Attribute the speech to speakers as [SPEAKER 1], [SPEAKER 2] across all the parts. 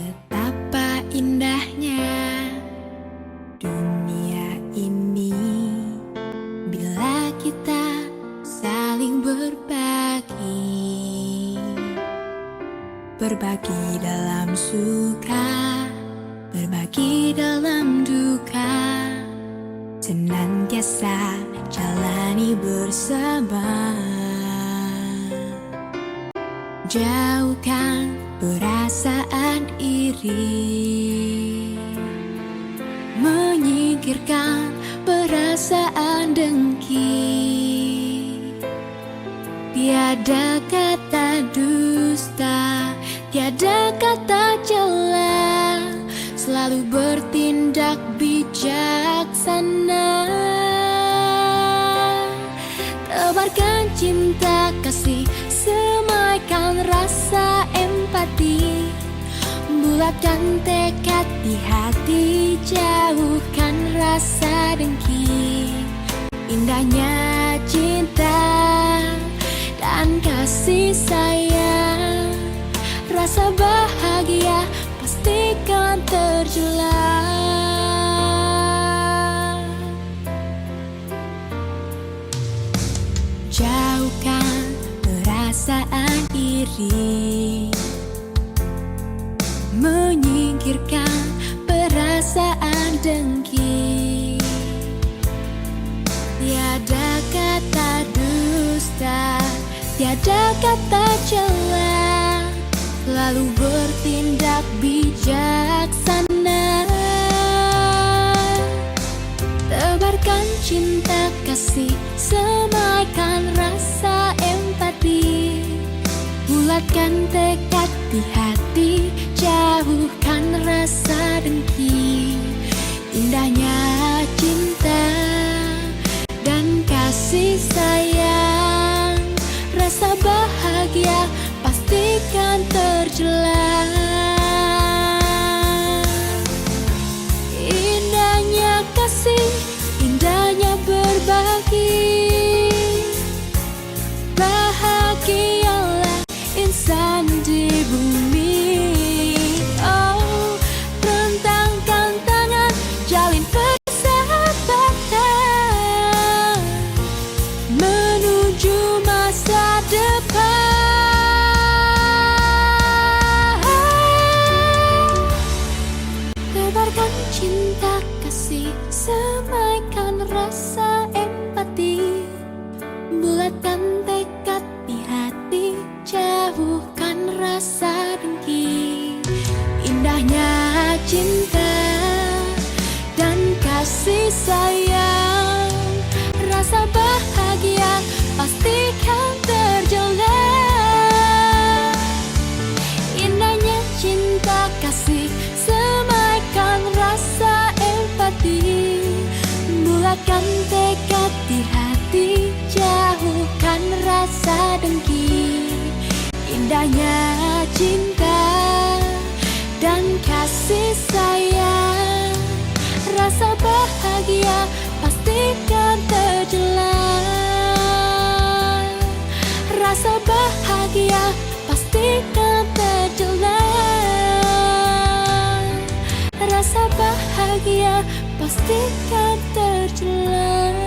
[SPEAKER 1] Betapa indahnya dunia ini bila kita saling berbagi. Berbagi dalam suka, berbagi dalam duka, senantiasa jalani bersama. Jauhkan perasaan iri, menyingkirkan perasaan dengki. Tiada kata dusta, tiada kata cela, selalu bertindak bijaksana. Tebarkan cinta kasih, semaikan rasa empati, bulatkan tekad di hati, jauhkan rasa dengki. Indahnya cinta dan kasih sayang, rasa bahagia pastikan terjulang. Jauhkan perasaan iri, menyingkirkan perasaan dengki. Tiada kata dusta, tiada kata cela, selalu bertindak bijaksana. Tebarkan cinta kasih, semaikan rasa empati, bulatkan tekad di hati, jauhkan rasa dengki. Indahnya cinta dan kasih sayang, rasa bahagia pastikan terjelang. Indahnya kasih, indahnya berbagi, bahagialah insan di bumi. Oh, rentangkan tangan, jalin persahabatan menuju masa depan. Tebarkan cinta kasih, semaikan rasa empati, bulatkan tekad di hati, jauhkan rasa dengki. Indahnya cinta dan kasih sayang, rasa bahagia pastikan terjulang. Indahnya cinta kasih, semaikan rasa empati, bulatkan tekad di hati, jauhkan rasa dengki. Indahnya cinta dan kasih sayang, rasa bahagia pastikan terjelang. Rasa bahagia pastikan terjelang. Rasa bahagia pastikan terjelang.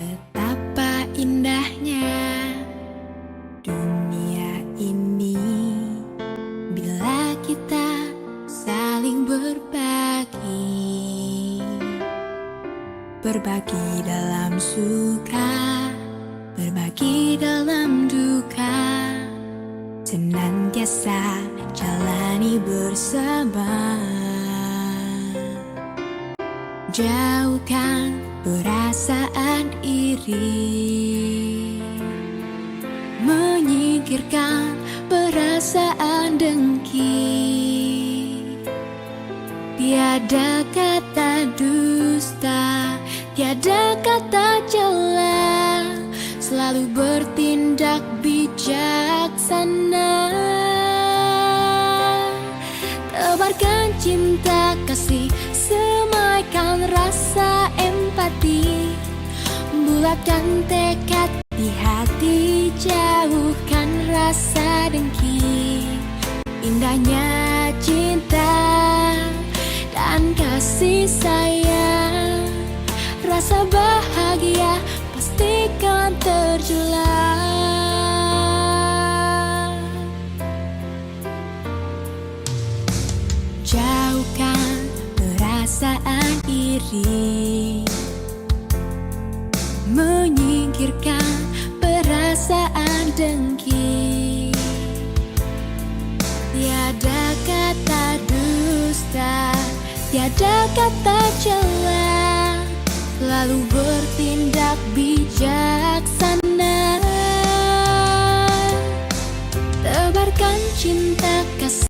[SPEAKER 1] Betapa indahnya dunia ini bila kita saling berbagi. Berbagi dalam suka, berbagi dalam duka, senantiasa jalani bersama. Jauhkan perasaan iri, menyingkirkan perasaan dengki. Tiada kata dusta, kata cela, selalu bertindak bijaksana. Tebarkan cinta kasih, semaikan rasa empati, bulatkan tekad di hati, jauhkan rasa dengki. Indahnya cinta dan kasih sayang, rasa bahagia pastikan terjual. Jauhkan perasaan iri, menyingkirkan perasaan dengki. Tiada kata dusta, tiada kata cela, selalu bertindak bijak.